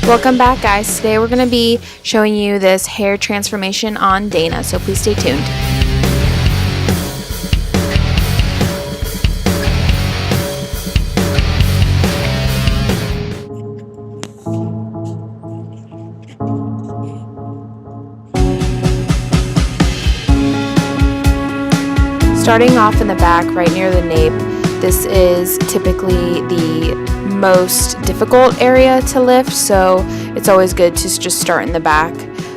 Welcome back, guys. Today we're going to be showing you this hair transformation on Dana, so please stay tuned. Starting off in the back, right near the nape, this is typically the most difficult area to lift, so it's always good to just start in the back.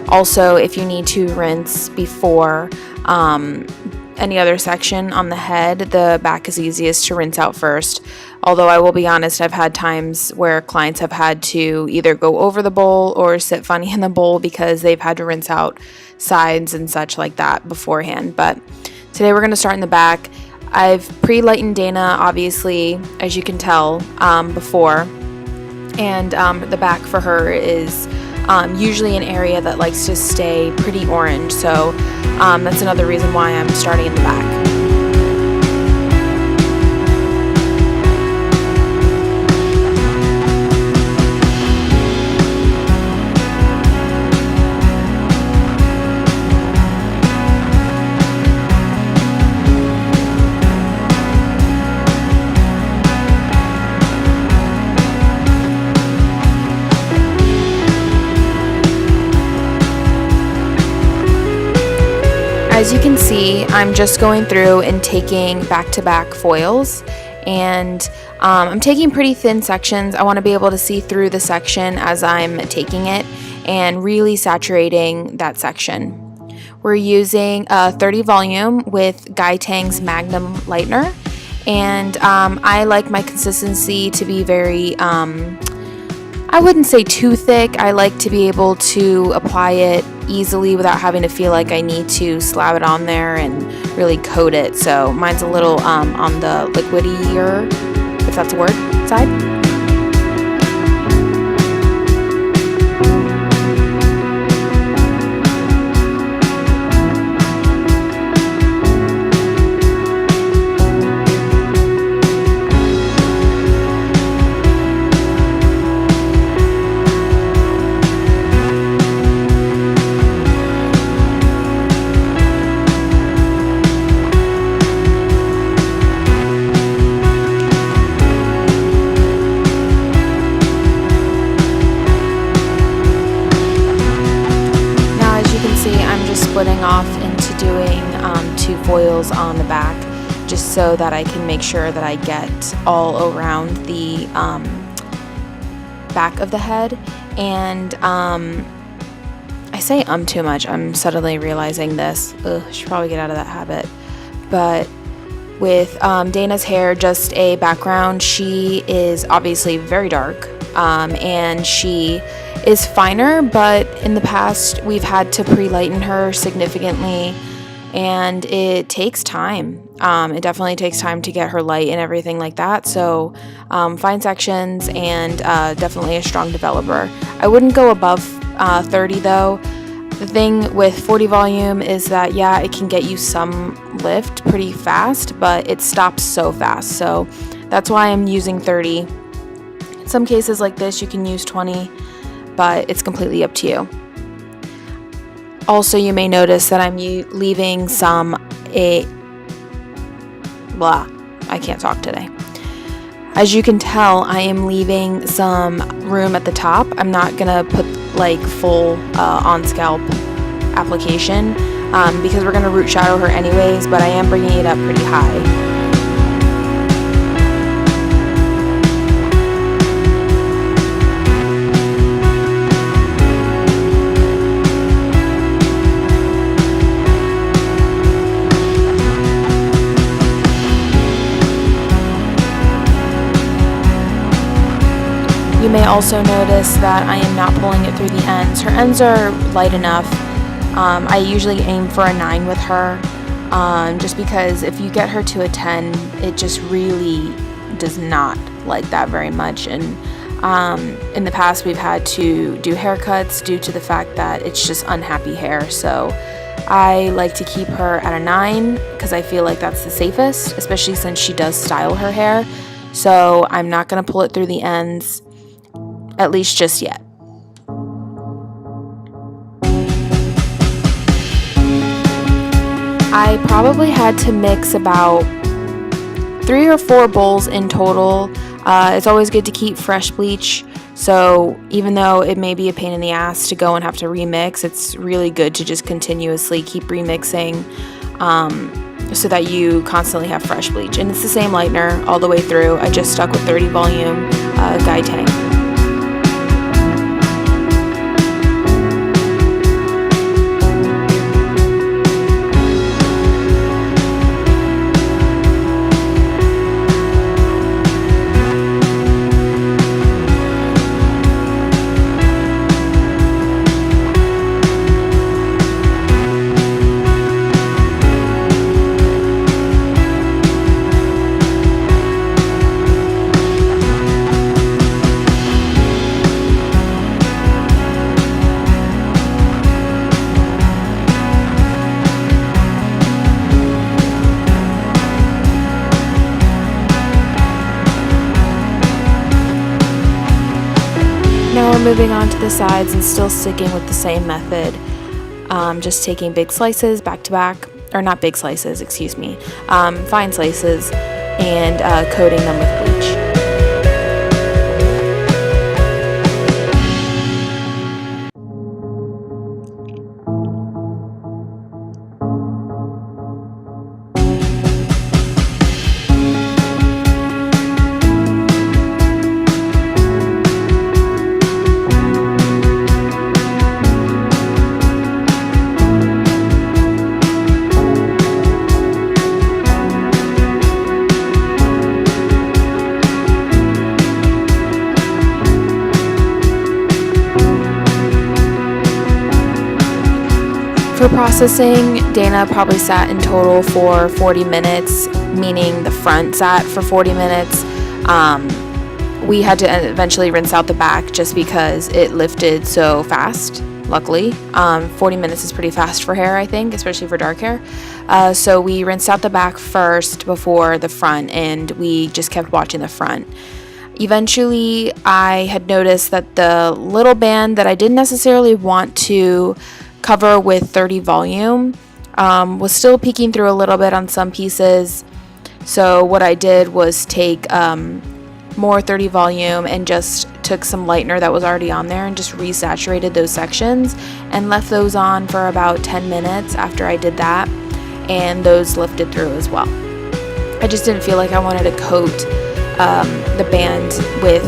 Also, if you need to rinse before any other section on the head, the back is easiest to rinse out first. Although I will be honest, I've had times where clients have had to either go over the bowl or sit funny in the bowl because they've had to rinse out sides and such like that beforehand. But today we're going to start in the back. I've pre-lightened Dana, obviously, as you can tell, before, and the back for her is usually an area that likes to stay pretty orange, so that's another reason why I'm starting in the back. As you can see, I'm just going through and taking back-to-back foils, and I'm taking pretty thin sections. I want to be able to see through the section as I'm taking it and really saturating that section. We're using a 30 volume with Guy Tang's Magnum Lightener, and I like my consistency to be very, I wouldn't say too thick. I like to be able to apply it easily without having to feel like I need to slab it on there and really coat it. So mine's a little on the liquidier, if that's a word, side. Splitting off into doing 2 foils on the back, just so that I can make sure that I get all around the back of the head. And I say too much. I'm suddenly realizing this. I should probably get out of that habit. But with Dana's hair, just a background, she is obviously very dark, and she is finer, but in the past we've had to pre-lighten her significantly, and it takes time. It definitely takes time to get her light and everything like that, so fine sections and definitely a strong developer. I wouldn't go above 30 though. The thing with 40 volume is that, yeah, it can get you some lift pretty fast, but it stops so fast, so that's why I'm using 30. In some cases like this you can use 20, but it's completely up to you. Also, you may notice that I'm leaving I can't talk today. As you can tell, I am leaving some room at the top. I'm not gonna put like full on scalp application because we're gonna root shadow her anyways, but I am bringing it up pretty high. You may also notice that I am not pulling it through the ends. Her ends are light enough. I usually aim for a 9 with her, just because if you get her to a 10, it just really does not like that very much. And in the past, we've had to do haircuts due to the fact that it's just unhappy hair. So I like to keep her at a 9 because I feel like that's the safest, especially since she does style her hair. So I'm not going to pull it through the ends, at least just yet. probably had to mix about 3 or 4 bowls in total. It's always good to keep fresh bleach, so even though it may be a pain in the ass to go and have to remix, it's really good to just continuously keep remixing so that you constantly have fresh bleach. And it's the same lightener all the way through. I just stuck with 30 volume Guy Tang. Now we're moving on to the sides and still sticking with the same method. Just taking big slices back to back, or not big slices, excuse me, fine slices, and coating them with bleach. For processing, Dana probably sat in total for 40 minutes, meaning the front sat for 40 minutes. We had to eventually rinse out the back just because it lifted so fast, luckily. 40 minutes is pretty fast for hair, I think, especially for dark hair. So we rinsed out the back first before the front, and we just kept watching the front. Eventually, I had noticed that the little band that I didn't necessarily want to cover with 30 volume was still peeking through a little bit on some pieces. So what I did was take more 30 volume and just took some lightener that was already on there and just resaturated those sections and left those on for about 10 minutes after I did that, and those lifted through as well. I just didn't feel like I wanted to coat the band with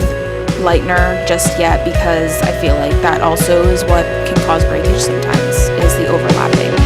lightener just yet, because I feel like that also is what can cause breakage sometimes, is the overlapping.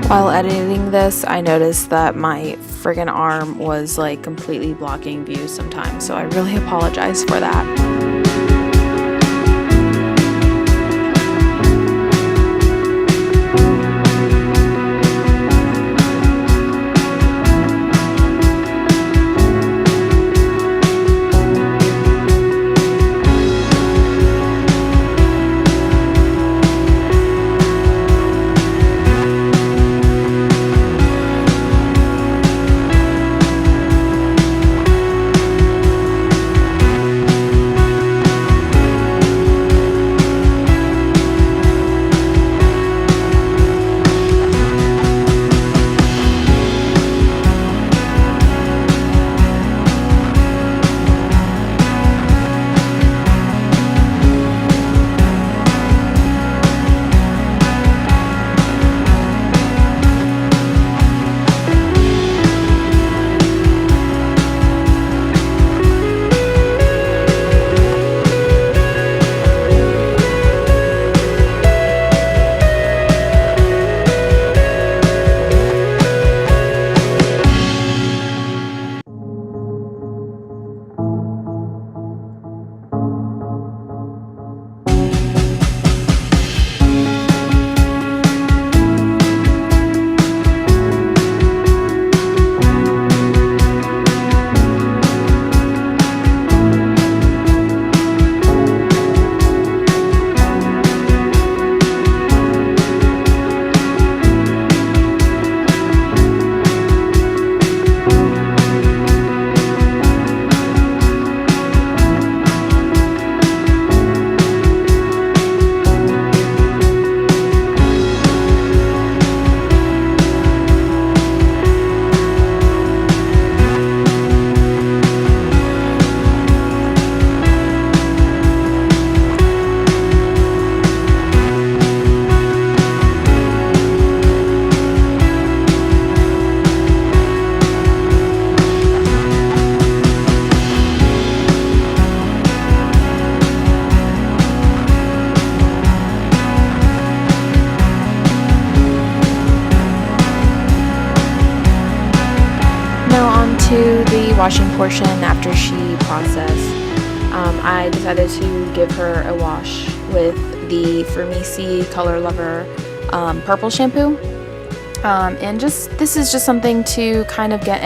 While editing this, I noticed that my friggin' arm was like completely blocking view sometimes, so I really apologize for that. to the washing portion after she processed. I decided to give her a wash with the Firmisi Color Lover purple shampoo. And this is just something to kind of get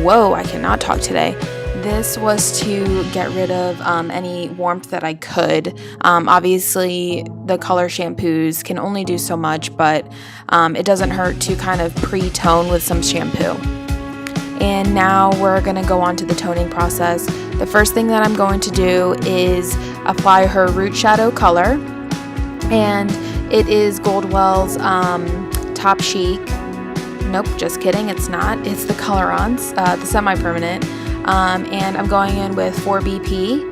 whoa, I cannot talk today. This was to get rid of any warmth that I could. Obviously, the color shampoos can only do so much, but it doesn't hurt to kind of pre-tone with some shampoo. And now we're going to go on to the toning process. The first thing that I'm going to do is apply her root shadow color. And it is Goldwell's Top Chic. Nope, just kidding, it's not. It's the Colorants, the semi-permanent. And I'm going in with 4BP.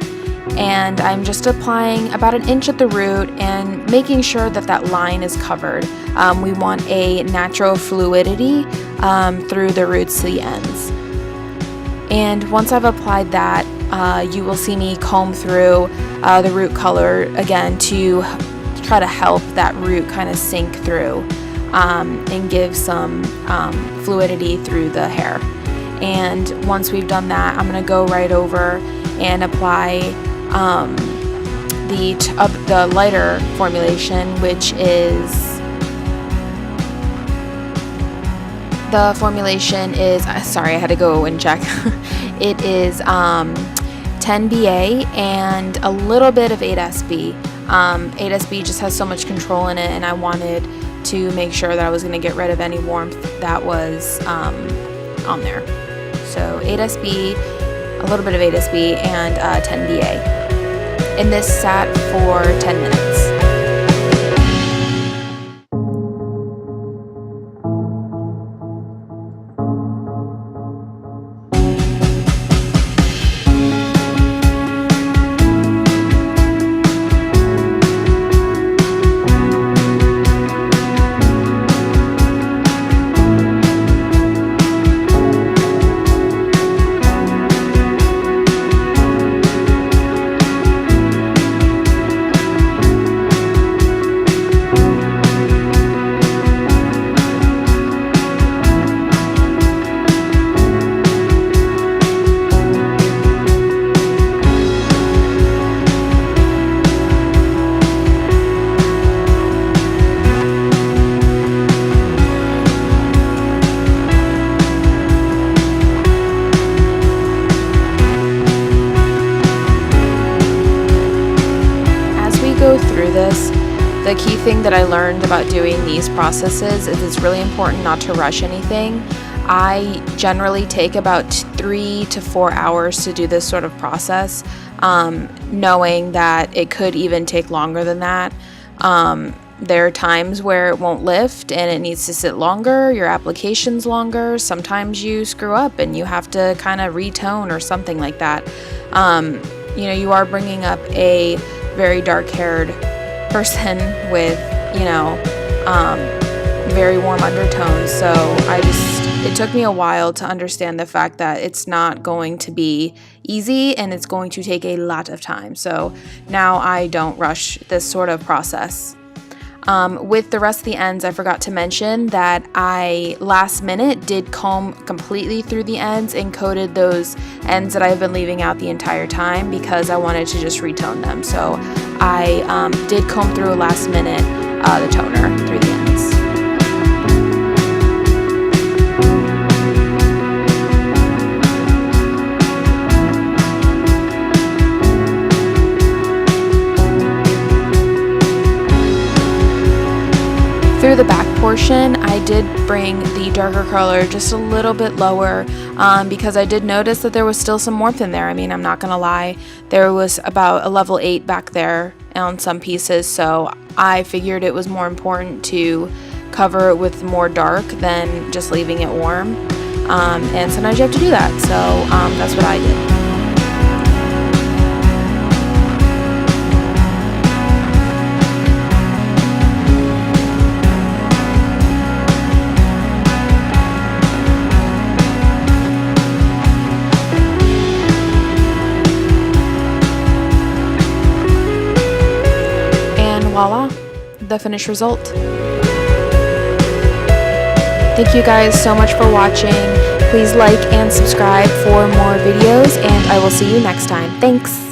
And I'm just applying about an inch at the root and making sure that that line is covered. We want a natural fluidity through the roots to the ends. And once I've applied that, you will see me comb through the root color again to try to help that root kind of sink through and give some fluidity through the hair. And once we've done that, I'm going to go right over and apply the lighter formulation, which is sorry, I had to go and check. It is 10BA and a little bit of 8SB. 8SB just has so much control in it, and I wanted to make sure that I was going to get rid of any warmth that was on there. So 8SB, a little bit of 8SB, and 10BA. And this sat for 10 minutes. The key thing that I learned about doing these processes is it's really important not to rush anything. I generally take about 3 to 4 hours to do this sort of process, knowing that it could even take longer than that. There are times where it won't lift and it needs to sit longer, your application's longer, sometimes you screw up and you have to kind of retone or something like that. You are bringing up a very dark-haired person with, very warm undertones, so it took me a while to understand the fact that it's not going to be easy and it's going to take a lot of time. So now I don't rush this sort of process. With the rest of the ends, I forgot to mention that I last minute did comb completely through the ends and coated those ends that I've been leaving out the entire time because I wanted to just retone them. So I did comb through last minute the toner through the ends. Through the back portion, I did bring the darker color just a little bit lower because I did notice that there was still some warmth in there. I mean, I'm not gonna lie, there was about a level 8 back there on some pieces, so I figured it was more important to cover it with more dark than just leaving it warm. And sometimes you have to do that, so that's what I did. Voila, the finished result. Thank you guys so much for watching. Please like and subscribe for more videos, and I will see you next time. Thanks!